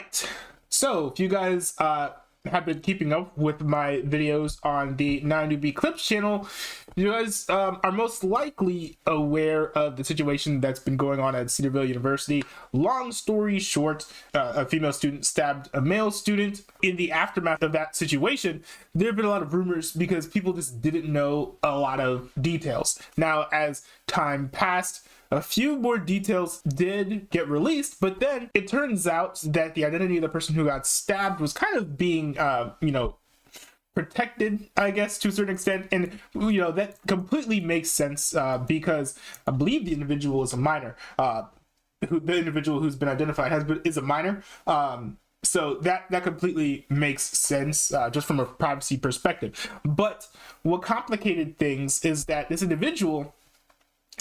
right, so if you guys have been keeping up with my videos on the 9UB Clips channel, you guys are most likely aware of the situation that's been going on at Cedarville University. Long story short, a female student stabbed a male student. In the aftermath of that situation, there have been a lot of rumors because people just didn't know a lot of details. Now, as time passed, a few more details did get released, but then it turns out that the identity of the person who got stabbed was kind of being, protected, I guess, to a certain extent. And, that completely makes sense because I believe the individual is a minor. The individual who's been identified is a minor. So that completely makes sense just from a privacy perspective. But what complicated things is that this individual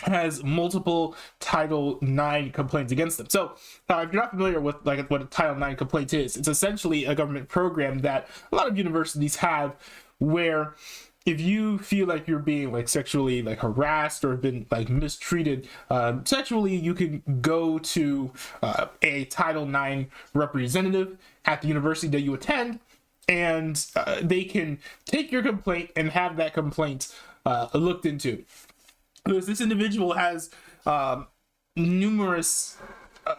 has multiple Title IX complaints against them. So if you're not familiar with what a Title IX complaint is, it's essentially a government program that a lot of universities have where if you feel like you're being sexually harassed or been mistreated sexually, you can go to a Title IX representative at the university that you attend, and they can take your complaint and have that complaint looked into. Because this individual has numerous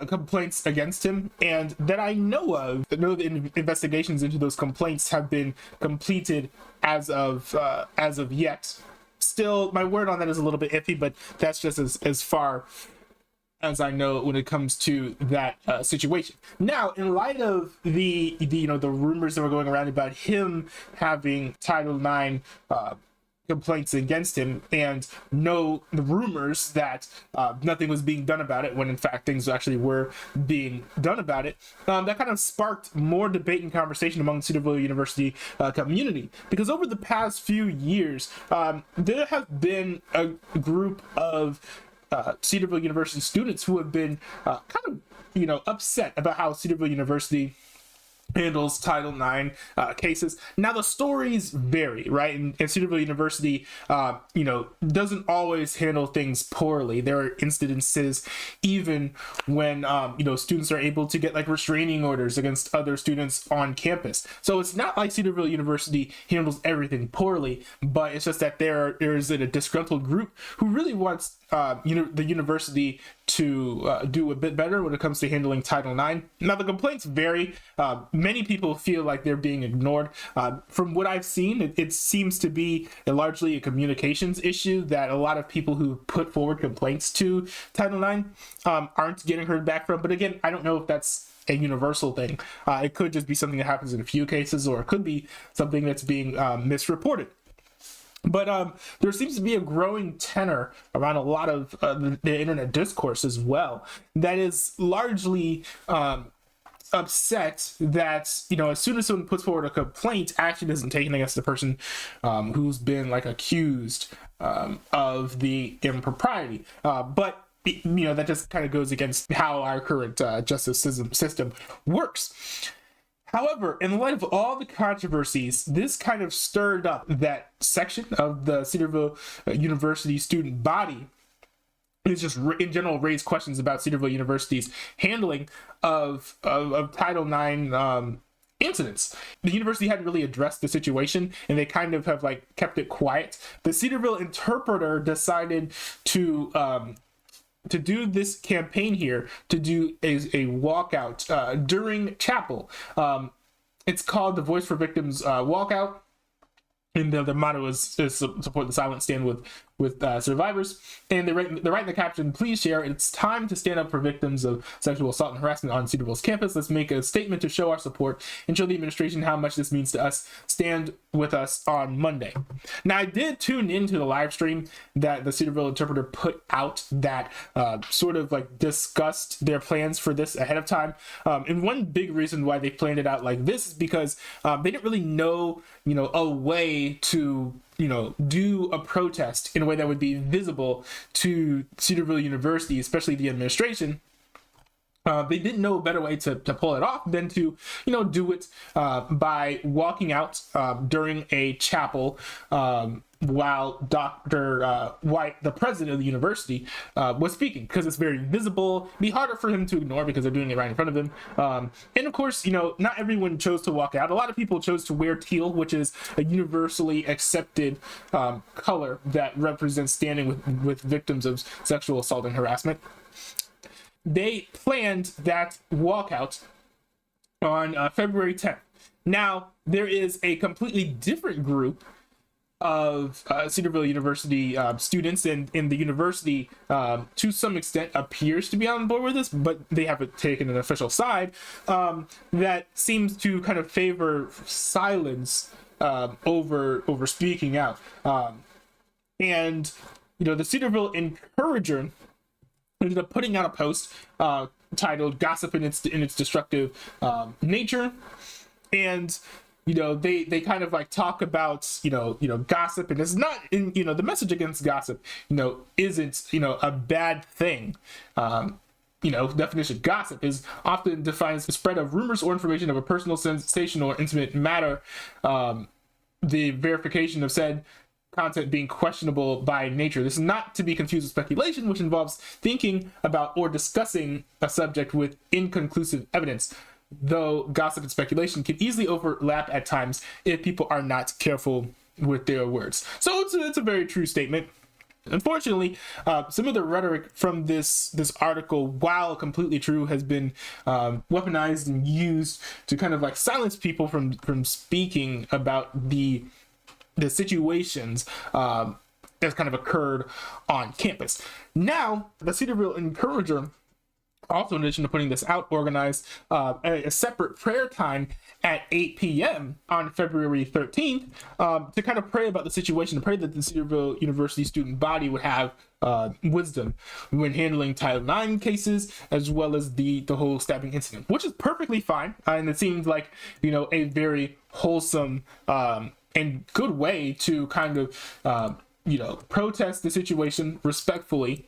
complaints against him, and that I know of. I know the investigations into those complaints have been completed as of yet. Still, my word on that is a little bit iffy, but that's just as far as I know when it comes to that situation. Now, in light of the rumors that were going around about him having Title IX complaints against him, and the rumors that nothing was being done about it, when in fact things actually were being done about it, that kind of sparked more debate and conversation among the Cedarville University community. Because over the past few years, there have been a group of Cedarville University students who have been upset about how Cedarville University handles Title IX cases. Now the stories vary, right? And Cedarville University, doesn't always handle things poorly. There are instances even when, students are able to get restraining orders against other students on campus. So it's not like Cedarville University handles everything poorly, but it's just that there is a disgruntled group who really wants the university to do a bit better when it comes to handling Title IX. Now the complaints vary. Many people feel like they're being ignored. From what I've seen, it seems to be largely a communications issue, that a lot of people who put forward complaints to Title IX aren't getting heard back from. But again, I don't know if that's a universal thing. It could just be something that happens in a few cases, or it could be something that's being misreported. But there seems to be a growing tenor around a lot of the internet discourse as well that is largely upset that, as soon as someone puts forward a complaint, action isn't taken against the person who's been accused of the impropriety. But that just kind of goes against how our current justice system works. However, in light of all the controversies, this kind of stirred up that section of the Cedarville University student body. It's just in general raised questions about Cedarville University's handling of Title IX incidents. The university hadn't really addressed the situation, and they kind of have kept it quiet. The Cedarville Interpreter decided to do this campaign here, to do a walkout during chapel. It's called the Voice for Victims walkout, and the motto is support the silent stand with survivors. And they write in the caption, "Please share. It's time to stand up for victims of sexual assault and harassment on Cedarville's campus. Let's make a statement to show our support and show the administration how much this means to us. Stand with us on Monday." Now, I did tune into the live stream that the Cedarville Interpreter put out that sort of discussed their plans for this ahead of time. And one big reason why they planned it out like this is because they didn't really know, a way to do a protest in a way that would be visible to Cedarville University, especially the administration. They didn't know a better way to pull it off than to, do it by walking out during a chapel while Dr. White, the president of the university, was speaking, because it's very visible. It'd be harder for him to ignore because they're doing it right in front of him. And of course, not everyone chose to walk out. A lot of people chose to wear teal, which is a universally accepted color that represents standing with victims of sexual assault and harassment. They planned that walkout on February 10th. Now, there is a completely different group of Cedarville University students, and the university to some extent appears to be on board with this, but they haven't taken an official side, that seems to kind of favor silence over speaking out. And the Cedarville Encourager ended up putting out a post titled "Gossip in its Destructive Nature," and they kind of like talk about gossip, and it's not in the message against gossip isn't a bad thing. Definition: gossip is often defined as the spread of rumors or information of a personal, sensational, or intimate matter, the verification of said content being questionable by nature. This is not to be confused with speculation, which involves thinking about or discussing a subject with inconclusive evidence, though gossip and speculation can easily overlap at times if people are not careful with their words. So it's a very true statement. Unfortunately, some of the rhetoric from this article, while completely true, has been weaponized and used to kind of like silence people from speaking about the situations that kind of occurred on campus. Now, the Cedarville Encourager, also in addition to putting this out, organized a separate prayer time at 8 p.m. on February 13th to kind of pray about the situation, to pray that the Cedarville University student body would have wisdom when handling Title IX cases, as well as the whole stabbing incident, which is perfectly fine. And it seems like, a very wholesome and good way to kind of, protest the situation respectfully.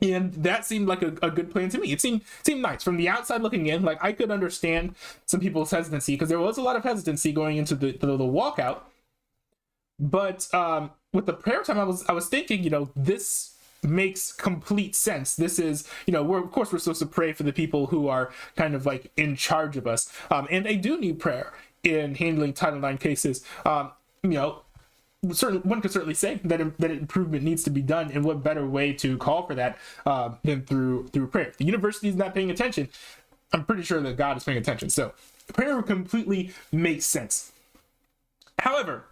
And that seemed like a good plan to me. It seemed nice. From the outside looking in, like I could understand some people's hesitancy, because there was a lot of hesitancy going into the walkout. But with the prayer time, I was thinking, this makes complete sense. This is, we're supposed to pray for the people who are kind of like in charge of us. And they do need prayer in handling Title IX cases. One could certainly say that improvement needs to be done, and what better way to call for that than through prayer. If the university is not paying attention, I'm pretty sure that God is paying attention. So prayer completely makes sense. However,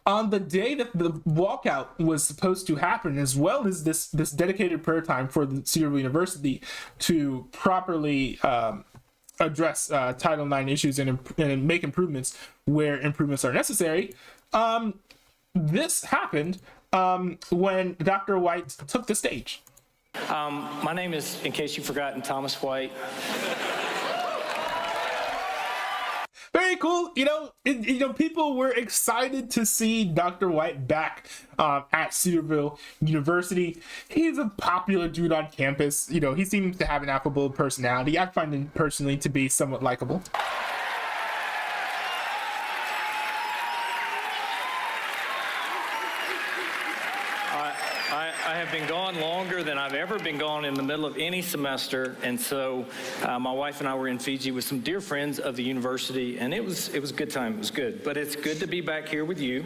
on the day that the walkout was supposed to happen, as well as this dedicated prayer time for the Cedarville University to properly address Title IX issues and make improvements where improvements are necessary, this happened when Dr. White took the stage. My name is, in case you've forgotten, Thomas White. Very cool. People were excited to see Dr. White back at Cedarville University. He's a popular dude on campus. He seems to have an affable personality. I find him personally to be somewhat likable. I have been gone longer than I've ever been gone in the middle of any semester, and so my wife and I were in Fiji with some dear friends of the university, and it was a good time. It was good, but it's good to be back here with you.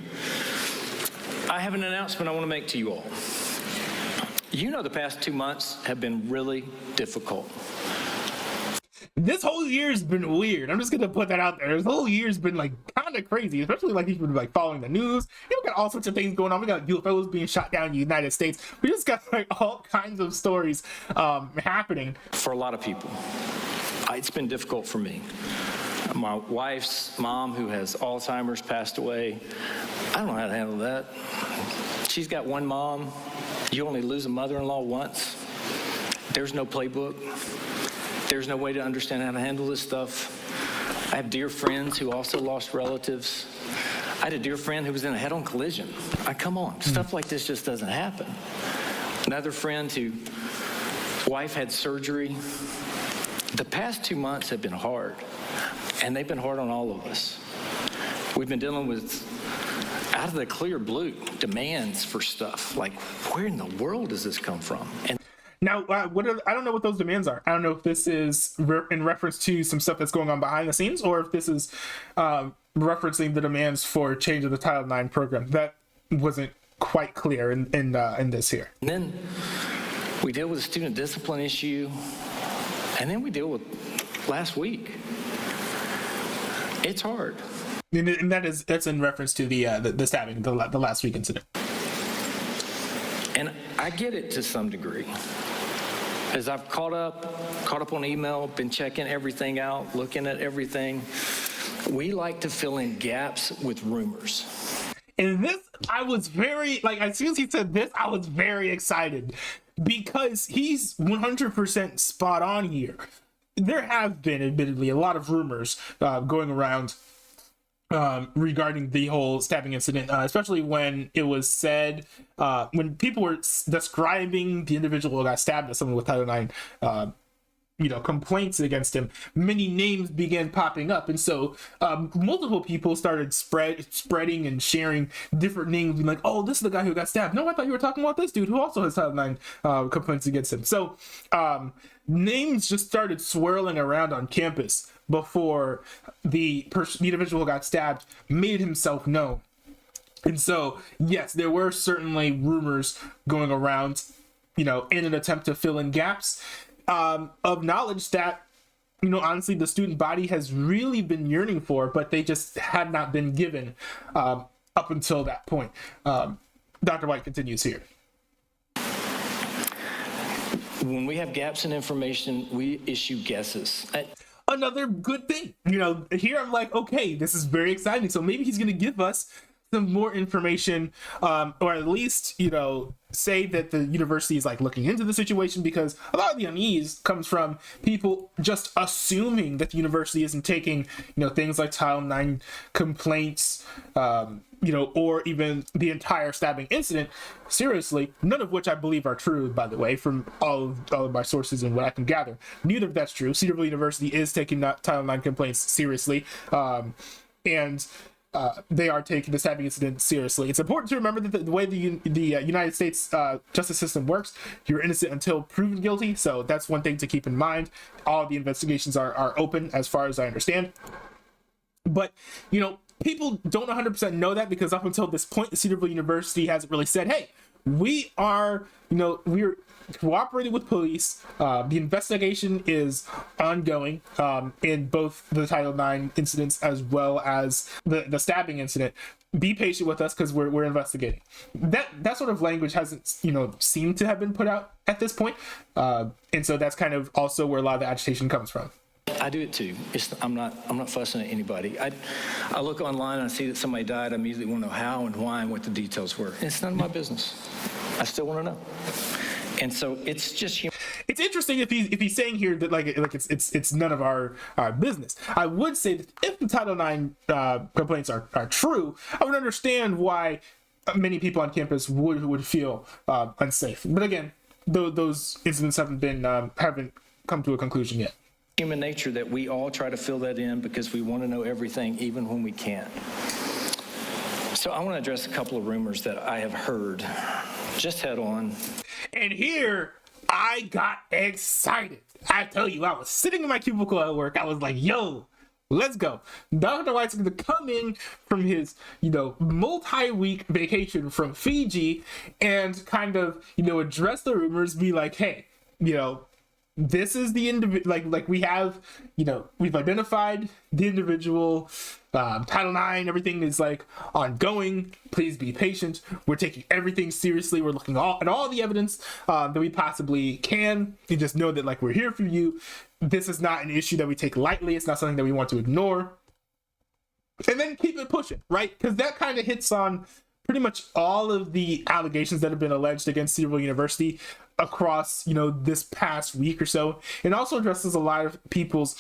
I have an announcement I want to make to you all. The past 2 months have been really difficult. This whole year's been weird. I'm just gonna put that out there. This whole year's been like kind of crazy, especially like you've been like following the news. We got all sorts of things going on. We got UFOs being shot down in the United States. We just got like all kinds of stories happening. For a lot of people, it's been difficult for me. My wife's mom, who has Alzheimer's, passed away. I don't know how to handle that. She's got one mom. You only lose a mother-in-law once. There's no playbook. There's no way to understand how to handle this stuff. I have dear friends who also lost relatives. I had a dear friend who was in a head-on collision. Come on, stuff like this just doesn't happen. Another friend whose wife had surgery. The past 2 months have been hard, and they've been hard on all of us. We've been dealing with out of the clear blue, demands for stuff. Like, where in the world does this come from? And now, I don't know what those demands are. I don't know if this is in reference to some stuff that's going on behind the scenes, or if this is referencing the demands for change of the Title IX program. That wasn't quite clear in this here. And then we deal with a student discipline issue, and then we deal with last week. It's hard. And that's in reference to the stabbing, the last week incident. And I get it to some degree. As I've caught up on email, been checking everything out, looking at everything, we like to fill in gaps with rumors. And this, I was very, like, as soon as he said this, I was very excited because he's 100% spot on here. There have been, admittedly, a lot of rumors going around regarding the whole stabbing incident, especially when it was said, when people were describing the individual who got stabbed as someone with Title IX, complaints against him, many names began popping up. And so multiple people started spreading and sharing different names, being like, oh, this is the guy who got stabbed. No, I thought you were talking about this dude who also has Title IX complaints against him. So names just started swirling around on campus before the individual who got stabbed made himself known. And so, yes, there were certainly rumors going around, in an attempt to fill in gaps of knowledge that, honestly, the student body has really been yearning for, but they just had not been given up until that point. Dr. White continues here. When we have gaps in information, we issue guesses. Another good thing, here I'm like, okay, this is very exciting. So maybe he's going to give us some more information, or at least, say that the university is like looking into the situation, because a lot of the unease comes from people just assuming that the university isn't taking, things like Title IX complaints, or even the entire stabbing incident seriously, none of which I believe are true, by the way, from all of my sources and what I can gather. Neither of that's true. Cedarville University is taking Title IX complaints seriously, and they are taking the stabbing incident seriously. It's important to remember that the way the United States justice system works, you're innocent until proven guilty. So that's one thing to keep in mind. All of the investigations are open, as far as I understand. But, people don't 100% know that, because up until this point, the Cedarville University hasn't really said, hey, we are, we're cooperating with police. The investigation is ongoing in both the Title IX incidents as well as the stabbing incident. Be patient with us because we're investigating. That sort of language hasn't seemed to have been put out at this point, and so that's kind of also where a lot of the agitation comes from. I do it too. I'm not fussing at anybody. I look online and I see that somebody died. I immediately want to know how and why and what the details were. And it's none of my business. I still want to know. And so it's just it's interesting if he's saying here that like it's none of our business. I would say that if the Title IX complaints are true, I would understand why many people on campus would feel unsafe. But again, those incidents haven't come to a conclusion yet. Human nature that we all try to fill that in because we want to know everything, even when we can't. So I want to address a couple of rumors that I have heard just head on. And here I got excited. I tell you, I was sitting in my cubicle at work. I was like, yo, let's go. Dr. White's going to come in from his, multi-week vacation from Fiji and kind of, address the rumors, be like, hey, this is the individual, like we have, we've identified the individual, Title IX, everything is like ongoing. Please be patient. We're taking everything seriously. We're looking at all the evidence that we possibly can. You just know that like we're here for you. This is not an issue that we take lightly. It's not something that we want to ignore. And then keep it pushing, right? Because that kind of hits on pretty much all of the allegations that have been alleged against Cedarville University across, this past week or so, and also addresses a lot of people's,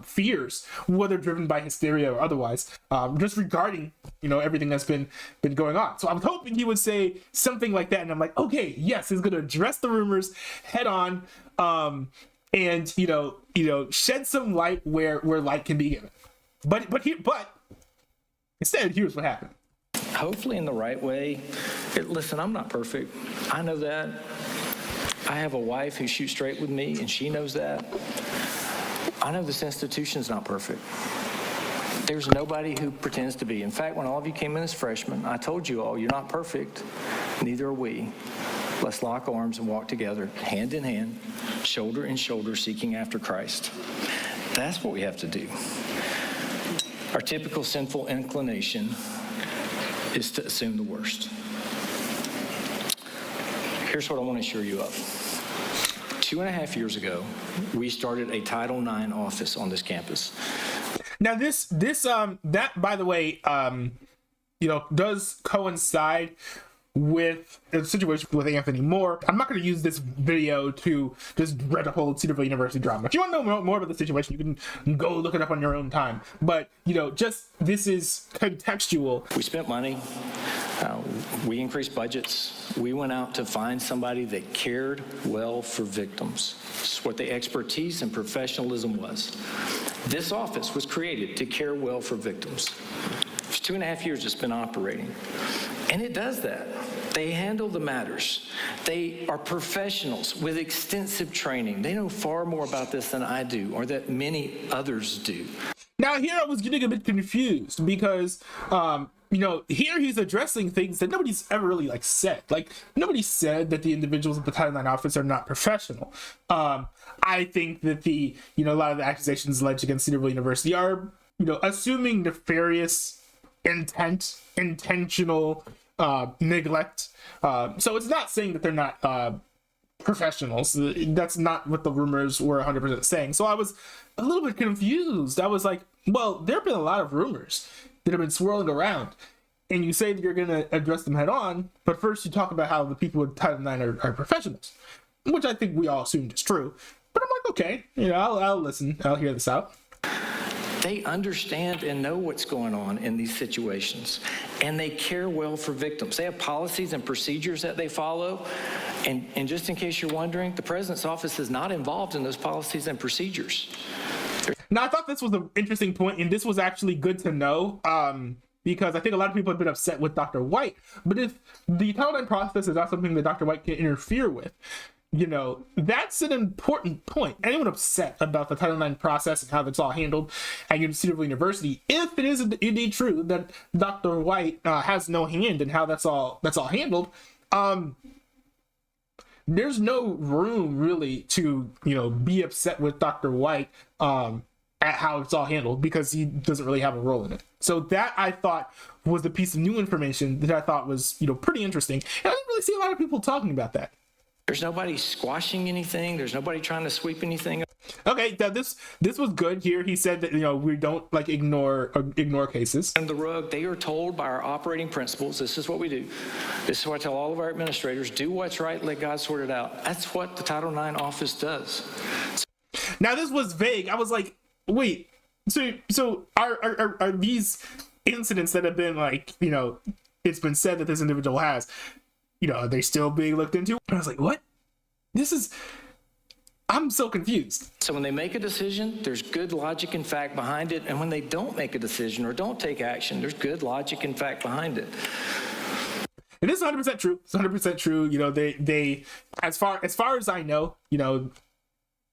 fears, whether driven by hysteria or otherwise, just regarding, everything that's been going on. So I was hoping he would say something like that, and I'm like, okay, yes, he's going to address the rumors head on, and shed some light where light can be given. But instead, here's what happened. hopefully in the right way. Listen, I'm not perfect. I know that. I have a wife who shoots straight with me, and she knows that. I know this institution's not perfect. There's nobody who pretends to be. In fact, when all of you came in as freshmen, I told you all, you're not perfect. Neither are we. Let's lock arms and walk together, hand in hand, shoulder in shoulder, seeking after Christ. That's what we have to do. Our typical sinful inclination is to assume the worst. Here's what I want to assure you of. 2.5 years ago, we started a Title IX office on this campus. Now that, by the way, does coincide with the situation with Anthony Moore. I'm not going to use this video to just read a whole Cedarville University drama. If you want to know more about the situation, you can go look it up on your own time. But, this is contextual. We spent money. We increased budgets. We went out to find somebody that cared well for victims. It's what the expertise and professionalism was. This office was created to care well for victims. For 2.5 years, it's been operating. And it does that. They handle the matters. They are professionals with extensive training. They know far more about this than I do, or that many others do. Now, here I was getting a bit confused because, here he's addressing things that nobody's ever really said. Nobody said that the individuals at the Title IX office are not professional. I think that a lot of the accusations alleged against Cedarville University are, assuming nefarious intent, intentional neglect. So it's not saying that they're not professionals. That's not what the rumors were 100% saying. So I was a little bit confused. I was like, well, there have been a lot of rumors that have been swirling around, and you say that you're going to address them head on, but first you talk about how the people with Title IX are professionals, which I think we all assumed is true. But I'm like, okay, I'll listen. I'll hear this out. They understand and know what's going on in these situations, and they care well for victims. They have policies and procedures that they follow, and just in case you're wondering, the President's office is not involved in those policies and procedures. Now, I thought this was an interesting point, and this was actually good to know, because I think a lot of people have been upset with Dr. White, but if the Title IX process is not something that Dr. White can interfere with, that's an important point. Anyone upset about the Title IX process and how it's all handled at Cedarville University, if it is indeed true that Dr. White has no hand in how that's all handled, there's no room really to be upset with Dr. White at how it's all handled, because he doesn't really have a role in it. So that, I thought, was a piece of new information that I thought was pretty interesting, and I didn't really see a lot of people talking about that. There's nobody squashing anything. There's nobody trying to sweep anything. Okay, now this was good here. He said that we don't ignore cases. And the rug, they are told by our operating principles, this is what we do. This is what I tell all of our administrators: do what's right, let God sort it out. That's what the Title IX office does. Now this was vague. I was like, wait, so are these incidents that have been it's been said that this individual has, are they still being looked into? And I was like, what? I'm so confused. So when they make a decision, there's good logic and fact behind it. And when they don't make a decision or don't take action, there's good logic and fact behind it. It is 100% true. It's 100% true. They as far as I know,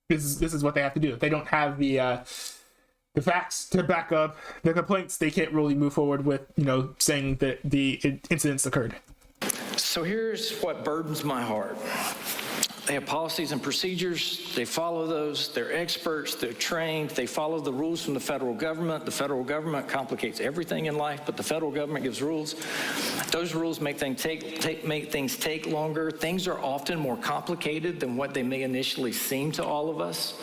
this is what they have to do. If they don't have the facts to back up the complaints, they can't really move forward with, saying that the incidents occurred. So here's what burdens my heart. They have policies and procedures. They follow those. They're experts. They're trained. They follow the rules from the federal government. The federal government complicates everything in life, but the federal government gives rules. Those rules make things take longer. Things are often more complicated than what they may initially seem to all of us.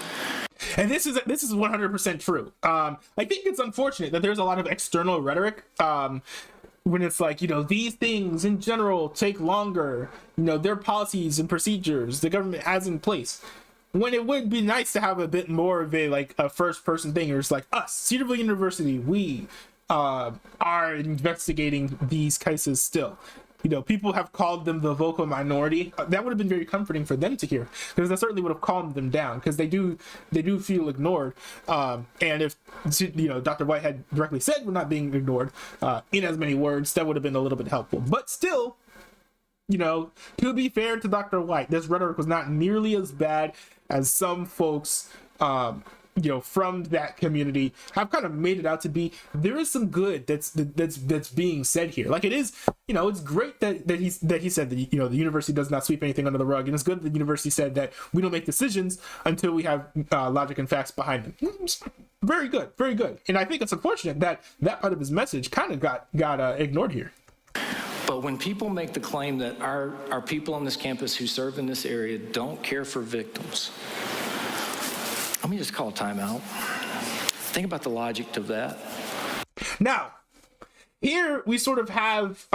And this is 100% true. I think it's unfortunate that there's a lot of external rhetoric when it's like, these things in general take longer, their policies and procedures the government has in place, when it would be nice to have a bit more of a first person thing, or it's like, us, Cedarville University, we are investigating these cases still. people have called them the vocal minority. That would have been very comforting for them to hear, because that certainly would have calmed them down, because they do feel ignored. And if Dr. White had directly said we're not being ignored in as many words, that would have been a little bit helpful. But still, to be fair to Dr. White, this rhetoric was not nearly as bad as some folks from that community have kind of made it out to be. There is some good that's being said here. Like, it is, it's great that he said that the university does not sweep anything under the rug, and it's good that the university said that we don't make decisions until we have logic and facts behind them. Very good, very good. And I think it's unfortunate that that part of his message kind of got ignored here. But when people make the claim that our people on this campus who serve in this area don't care for victims, let me just call a timeout. Think about the logic of that. Now, here we sort of have,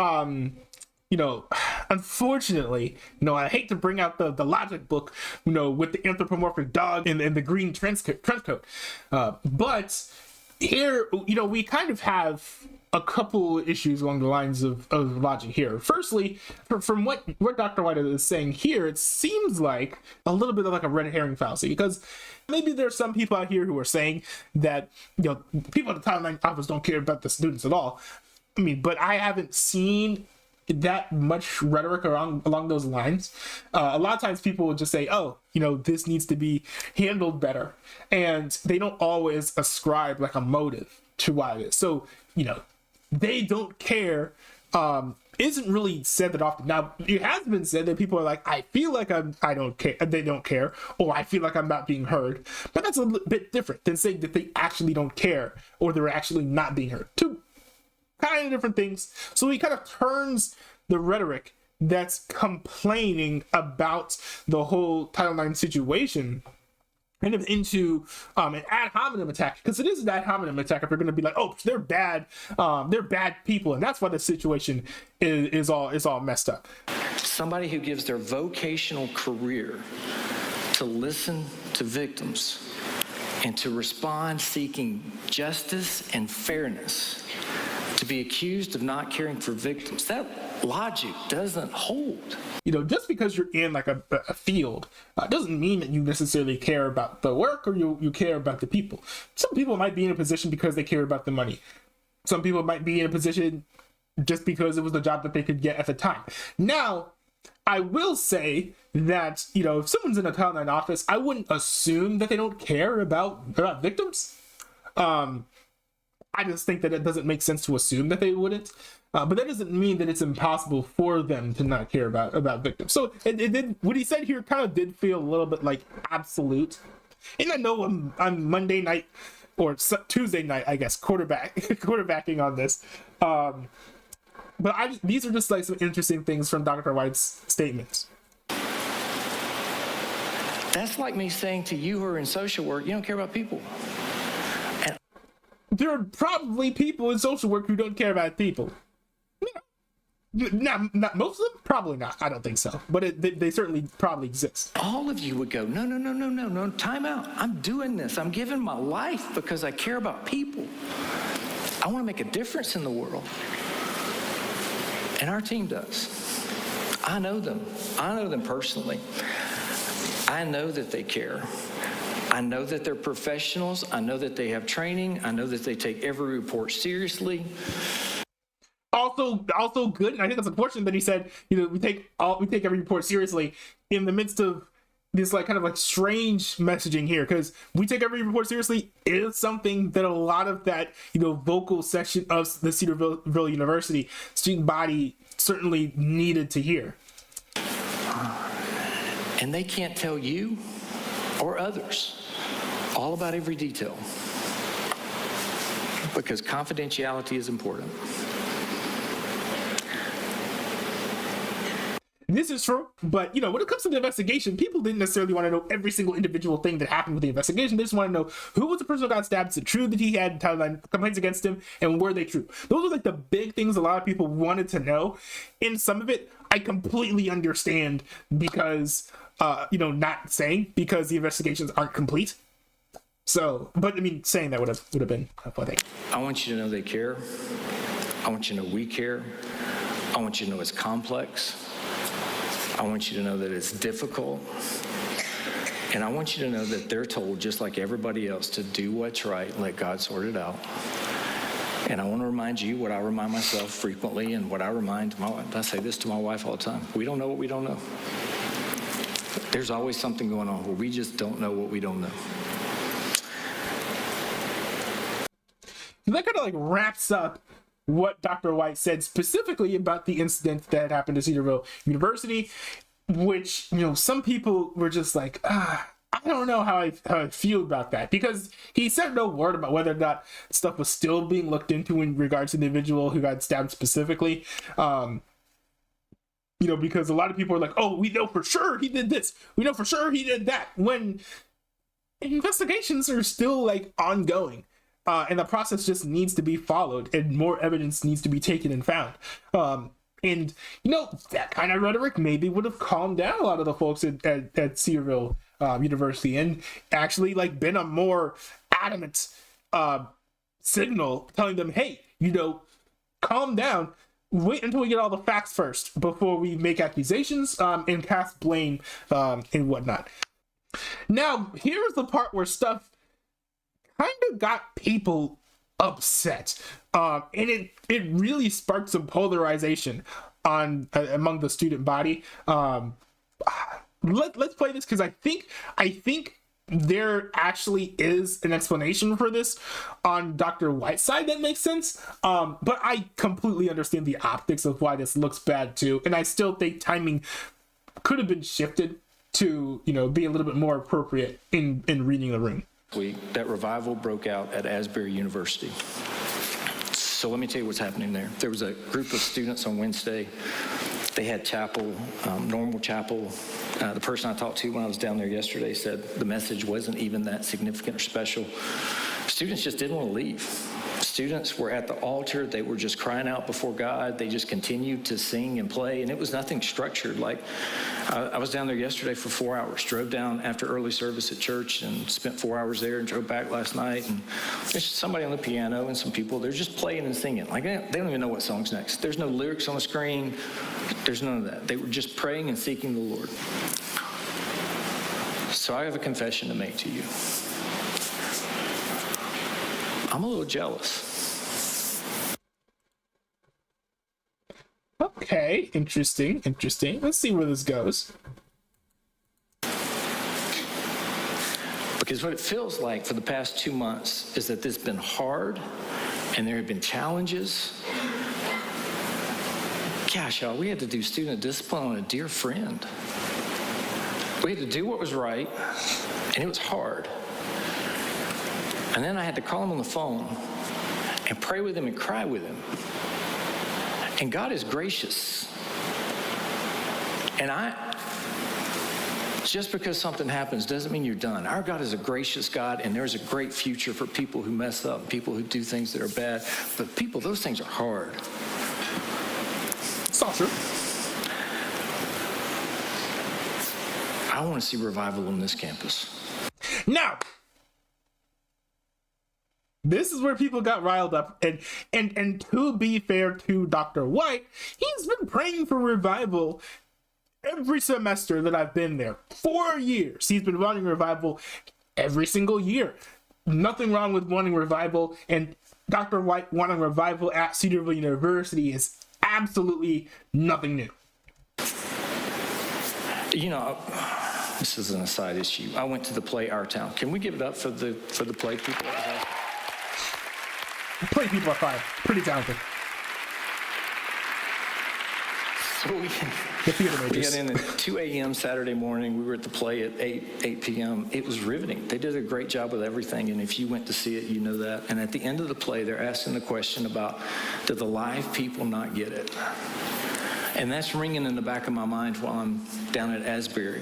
unfortunately, I hate to bring out the logic book, with the anthropomorphic dog and the green trench coat. But here, we kind of have a couple issues along the lines of logic here. Firstly, from what Dr. White is saying here, it seems like a little bit of like a red herring fallacy, because maybe there's some people out here who are saying that, people at the Title IX office don't care about the students at all. I mean, but I haven't seen that much rhetoric along those lines. A lot of times people will just say, oh, this needs to be handled better. And they don't always ascribe like a motive to why it is. So, they don't care isn't really said that often. Now, it has been said that people are like, I feel like I don't care, they don't care, or I feel like I'm not being heard. But that's a bit different than saying that they actually don't care or they're actually not being heard. Two kind of different things. So he kind of turns the rhetoric that's complaining about the whole Title IX situation kind of into an ad hominem attack, because it is an ad hominem attack if you're going to be like, oh, they're bad people, and that's why the situation is all messed up. Somebody who gives their vocational career to listen to victims and to respond seeking justice and fairness, to be accused of not caring for victims, that logic doesn't hold. Just because you're in like a field doesn't mean that you necessarily care about the work or you care about the people. Some people might be in a position because they care about the money. Some people might be in a position just because it was the job that they could get at the time. Now, I will say that, if someone's in a Title IX office, I wouldn't assume that they don't care about victims. I just think that it doesn't make sense to assume that they wouldn't. But that doesn't mean that it's impossible for them to not care about victims. So it did, what he said here kind of did feel a little bit like absolute. And I know on Monday night or Tuesday night, I guess, quarterbacking on this. But these are just like some interesting things from Dr. White's statements. That's like me saying to you who are in social work, you don't care about people. And there are probably people in social work who don't care about people. Not most of them, probably not. I don't think so, but they certainly probably exist. All of you would go, no, time out. I'm doing this. I'm giving my life because I care about people. I want to make a difference in the world. And our team does. I know them. I know them personally. I know that they care. I know that they're professionals. I know that they have training. I know that they take every report seriously. Also good, and I think that's unfortunate that he said, we take every report seriously in the midst of this like kind of like strange messaging here, because we take every report seriously is something that a lot of that vocal section of the Cedarville University student body certainly needed to hear. And they can't tell you or others all about every detail because confidentiality is important. This is true, but when it comes to the investigation, people didn't necessarily want to know every single individual thing that happened with the investigation. They just want to know who was the person who got stabbed. Is it true that he had Title IX complaints against him, and were they true? Those are like the big things a lot of people wanted to know. And some of it I completely understand because not saying because the investigations aren't complete. So, but I mean, saying that would have been helpful, I think. I want you to know they care. I want you to know we care. I want you to know it's complex. I want you to know that it's difficult. And I want you to know that they're told, just like everybody else, to do what's right, let God sort it out. And I want to remind you what I remind myself frequently and what I remind my wife. I say this to my wife all the time. We don't know what we don't know. There's always something going on where we just don't know what we don't know. That kind of like wraps up what Dr. White said specifically about the incident that happened to Cedarville University, which, some people were just like, I don't know how I feel about that, because he said no word about whether or not stuff was still being looked into in regards to the individual who got stabbed specifically. Because a lot of people are like, oh, we know for sure he did this. We know for sure he did that. When investigations are still like ongoing. And the process just needs to be followed, and more evidence needs to be taken and found. And that kind of rhetoric maybe would have calmed down a lot of the folks at Cedarville University, and actually like been a more adamant signal telling them, hey, calm down. Wait until we get all the facts first before we make accusations and cast blame and whatnot. Now, here's the part where stuff kind of got people upset, and it really sparked some polarization among the student body. Let's play this, because I think there actually is an explanation for this on Dr. White's side that makes sense, but I completely understand the optics of why this looks bad too, and I still think timing could have been shifted to be a little bit more appropriate in reading the room. Week, that revival broke out at Asbury University. So let me tell you what's happening there. There was a group of students on Wednesday. They had chapel, normal chapel. The person I talked to when I was down there yesterday said the message wasn't even that significant or special. Students just didn't want to leave. Students were at the altar. They were just crying out before God. They just continued to sing and play, and it was nothing structured. Like, I was down there yesterday for 4 hours, drove down after early service at church and spent 4 hours there, and drove back last night. And there's somebody on the piano and some people, they're just playing and singing. Like, they don't even know what song's next. There's no lyrics on the screen. There's none of that. They were just praying and seeking the Lord. So I have a confession to make to you. I'm a little jealous. Okay, interesting. Let's see where this goes. Because what it feels like for the past 2 months is that this has been hard, and there have been challenges. Gosh, y'all, we had to do student discipline on a dear friend. We had to do what was right, and it was hard. And then I had to call him on the phone and pray with him and cry with him. And God is gracious. And just because something happens doesn't mean you're done. Our God is a gracious God, and there's a great future for people who mess up, people who do things that are bad. But people, those things are hard. It's not true. I want to see revival on this campus. Now, this is where people got riled up, and to be fair to Dr. White, he's been praying for revival every semester that I've been there. 4 years. He's been wanting revival every single year. Nothing wrong with wanting revival, and Dr. White wanting revival at Cedarville University is absolutely nothing new. This is an aside issue. I went to the play Our Town. Can we give it up for the play people? Play people are fine. Pretty talented. So we got in at 2 a.m. Saturday morning. We were at the play at 8 p.m. It was riveting. They did a great job with everything, and if you went to see it, you know that. And at the end of the play, they're asking the question about, did the live people not get it? And that's ringing in the back of my mind while I'm down at Asbury.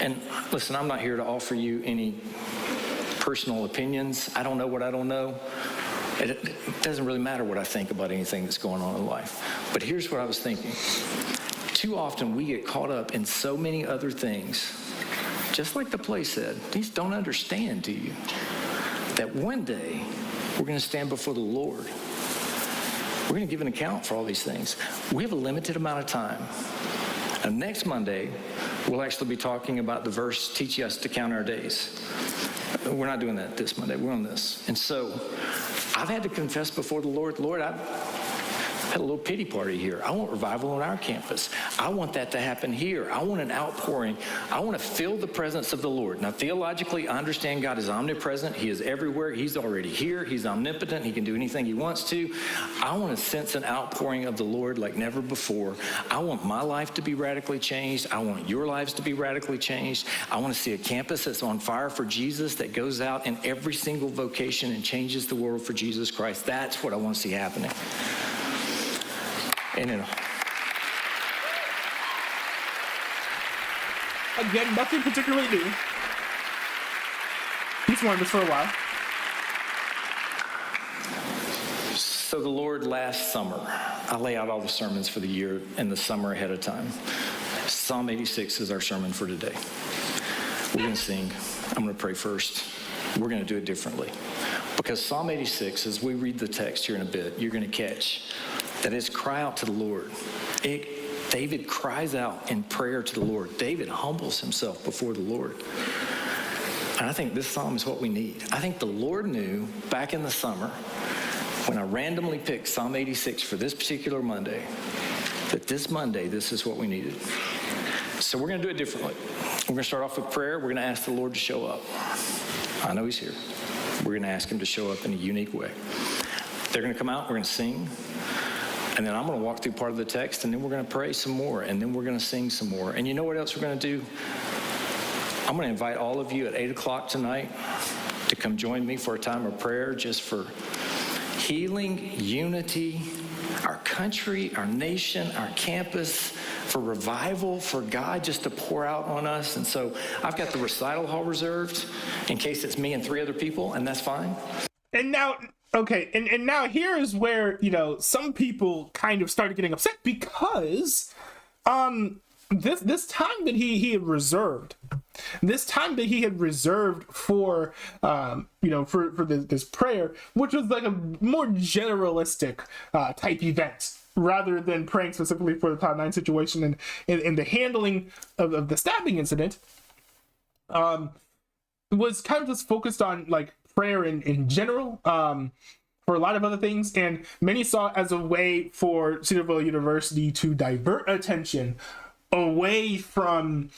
And listen, I'm not here to offer you any personal opinions. I don't know what I don't know. It doesn't really matter what I think about anything that's going on in life. But here's what I was thinking. Too often we get caught up in so many other things, just like the play said, these don't understand, do you? That one day we're going to stand before the Lord. We're going to give an account for all these things. We have a limited amount of time. And next Monday, we'll actually be talking about the verse, teach us to count our days. We're not doing that this Monday. We're on this. And so I've had to confess before the Lord, I've had a little pity party here. I want revival on our campus. I want that to happen here. I want an outpouring. I want to feel the presence of the Lord. Now, theologically, I understand God is omnipresent. He is everywhere. He's already here. He's omnipotent. He can do anything he wants to. I want to sense an outpouring of the Lord like never before. I want my life to be radically changed. I want your lives to be radically changed. I want to see a campus that's on fire for Jesus, that goes out in every single vocation and changes the world for Jesus Christ. That's what I want to see happening. And again, nothing particularly new. He's wanted this for a while. So the Lord, last summer, I lay out all the sermons for the year and the summer ahead of time. Psalm 86 is our sermon for today. We're going to sing. I'm going to pray first. We're going to do it differently. Because Psalm 86, as we read the text here in a bit, you're going to catch that is cry out to the Lord. David cries out in prayer to the Lord. David humbles himself before the Lord. And I think this psalm is what we need. I think the Lord knew back in the summer when I randomly picked Psalm 86 for this particular Monday, that this Monday, this is what we needed. So we're going to do it differently. We're going to start off with prayer. We're going to ask the Lord to show up. I know he's here. We're going to ask him to show up in a unique way. They're going to come out. We're going to sing. And then I'm going to walk through part of the text, and then we're going to pray some more, and then we're going to sing some more. And you know what else we're going to do? I'm going to invite all of you at 8 o'clock tonight to come join me for a time of prayer, just for healing, unity, our country, our nation, our campus, for revival, for God just to pour out on us. And so I've got the recital hall reserved in case it's me and 3 other people, and that's fine. And now... Okay, and now here is where, some people kind of started getting upset because this time that he had reserved, for this prayer, which was like a more generalistic type event, rather than praying specifically for the Title 9 situation and the handling of the stabbing incident, was kind of just focused on like prayer in general, for a lot of other things, and many saw it as a way for Cedarville University to divert attention away from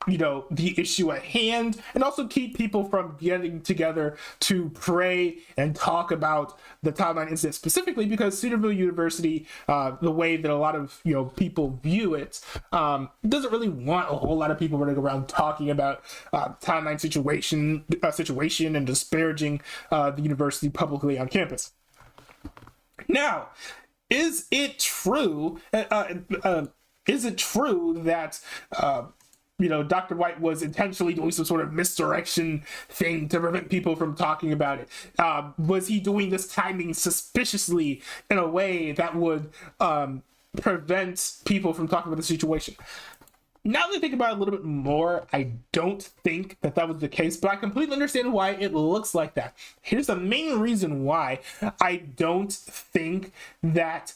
the issue at hand, and also keep people from getting together to pray and talk about the Title 9 incident specifically, because Cedarville University, the way that a lot of people view it, doesn't really want a whole lot of people running around talking about Title 9 situation and disparaging the university publicly on campus. Now, is it true? Is it true that Dr. White was intentionally doing some sort of misdirection thing to prevent people from talking about it? Was he doing this timing suspiciously in a way that would prevent people from talking about the situation? Now that I think about it a little bit more, I don't think that was the case, but I completely understand why it looks like that. Here's the main reason why I don't think that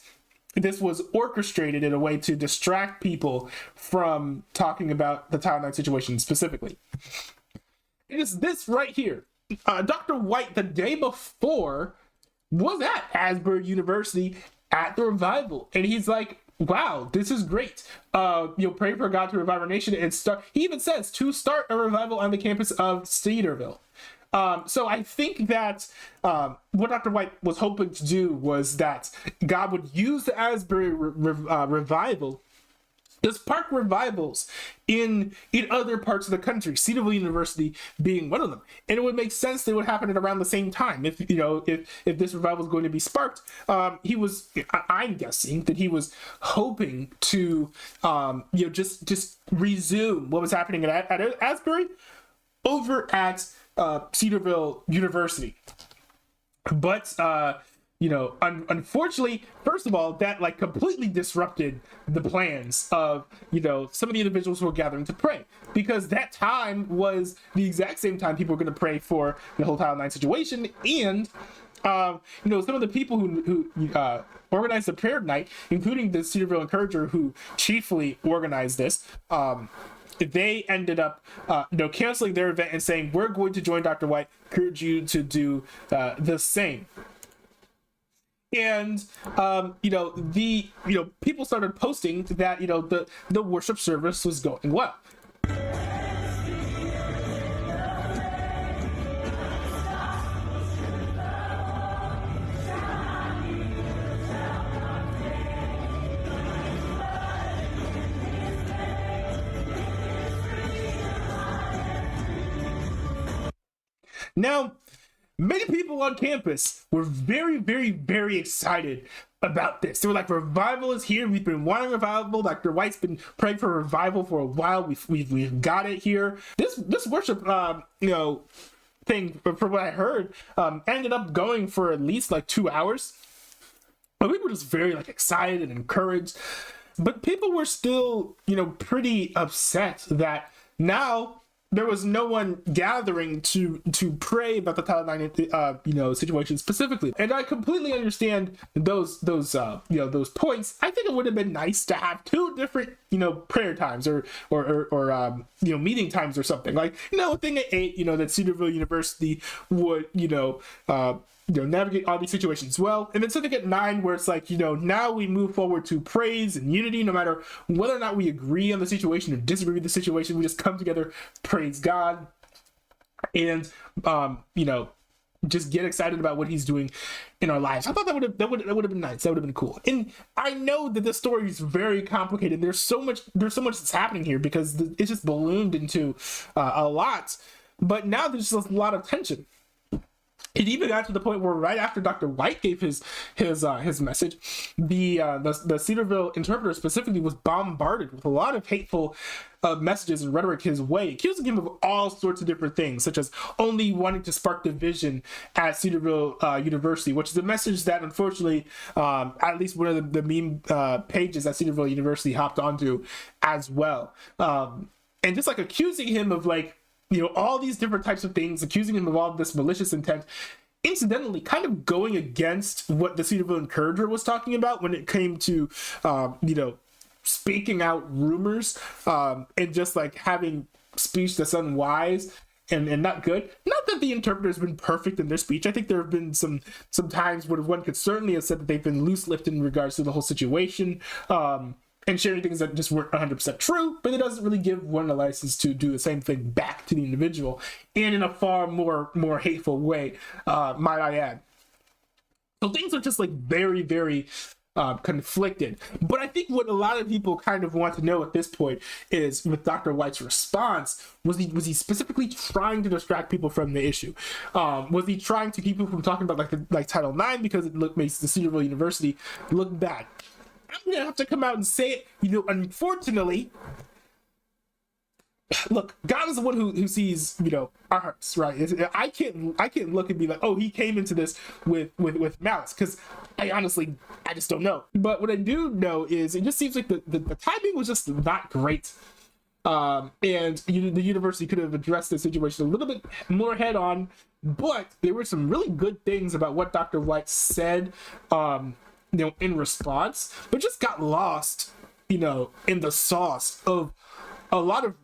this was orchestrated in a way to distract people from talking about the Title 9 situation specifically. It is this right here. Dr. White, the day before, was at Asbury University at the revival, and he's like, wow, this is great. Pray for God to revive our nation and start. He even says to start a revival on the campus of Cedarville. So I think that what Dr. White was hoping to do was that God would use the Asbury revival to spark revivals in other parts of the country, Cedarville University being one of them. And it would make sense they would happen at around the same time. If this revival is going to be sparked, I'm guessing that he was hoping to just resume what was happening at Asbury over at Cedarville University. But unfortunately, first of all, that completely disrupted the plans of some of the individuals who were gathering to pray, because that time was the exact same time people were going to pray for the whole Title 9 situation, and some of the people who organized the prayer night, including the Cedarville Encourager, who chiefly organized this, they ended up canceling their event and saying, we're going to join Dr. White, encourage you to do the same. And people started posting that the worship service was going well. Now, many people on campus were very, very, very excited about this. They were like, revival is here. We've been wanting revival. Dr. White's been praying for revival for a while. We've got it here. This worship, thing, from what I heard, ended up going for at least like 2 hours. But we were just very excited and encouraged. But people were still, pretty upset that now there was no one gathering to pray about the Title IX, situation specifically. And I completely understand those points. I think it would have been nice to have 2 different, prayer times or meeting times or something. A thing at 8, that Cedarville University would, navigate all these situations well, and then something at 9 where it's now we move forward to praise and unity, no matter whether or not we agree on the situation or disagree with the situation. We just come together, praise God, and just get excited about what he's doing in our lives. I thought that would have been nice. That would have been cool. And I know that this story is very complicated. There's so much that's happening here because it's just ballooned into a lot. But now there's just a lot of tension. It even got to the point where right after Dr. White gave his message, the Cedarville interpreter specifically was bombarded with a lot of hateful messages and rhetoric his way, accusing him of all sorts of different things, such as only wanting to spark division at Cedarville University, which is a message that unfortunately at least one of the meme pages at Cedarville University hopped onto as well, and just accusing him of all these different types of things, accusing him of all this malicious intent, incidentally kind of going against what the Cedarville Encourager was talking about when it came to, speaking out rumors and just having speech that's unwise and not good. Not that the interpreter has been perfect in their speech. I think there have been some times where one could certainly have said that they've been loose-lipped in regards to the whole situation, and sharing things that just weren't 100% true, but it doesn't really give one a license to do the same thing back to the individual, and in a far more hateful way, might I add. So things are just very, very conflicted. But I think what a lot of people kind of want to know at this point is, with Dr. White's response, was he specifically trying to distract people from the issue? Was he trying to keep people from talking about Title IX because it makes the Cedarville University look bad? I'm gonna have to come out and say it. Unfortunately, look, God is the one who sees, our hearts, right? I can't look and be like, oh, he came into this with malice, because I just don't know. But what I do know is it just seems like the timing was just not great. And the university could have addressed the situation a little bit more head on, but there were some really good things about what Dr. White said, in response, but just got lost, in the sauce of a lot of,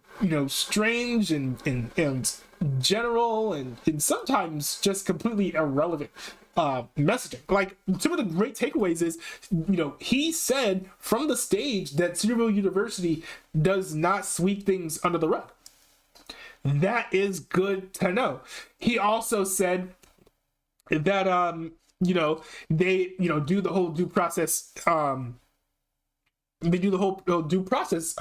strange and general and sometimes just completely irrelevant messaging. Some of the great takeaways is, he said from the stage that Cedarville University does not sweep things under the rug. That is good to know. He also said that they do the whole due process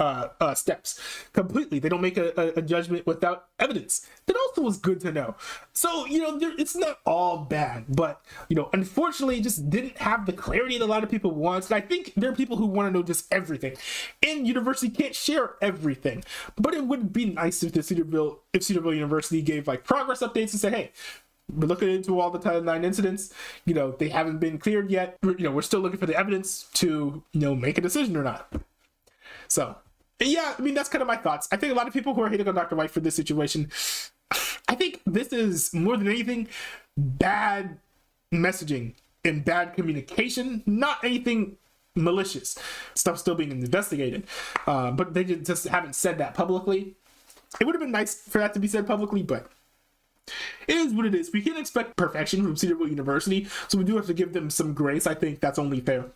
steps completely. They don't make a judgment without evidence. That also was good to know. So it's not all bad, but unfortunately it just didn't have the clarity that a lot of people want. And I think there are people who want to know just everything, and university can't share everything. But it would be nice if Cedarville University gave progress updates and said, hey, we're looking into all the Title IX incidents. They haven't been cleared yet. We're still looking for the evidence to, make a decision or not. So, yeah, that's kind of my thoughts. I think a lot of people who are hating on Dr. White for this situation, I think this is more than anything bad messaging and bad communication, not anything malicious. Stuff still being investigated, but they just haven't said that publicly. It would have been nice for that to be said publicly, but it is what it is. We can't expect perfection from Cedarville University, so we do have to give them some grace. I think that's only fair.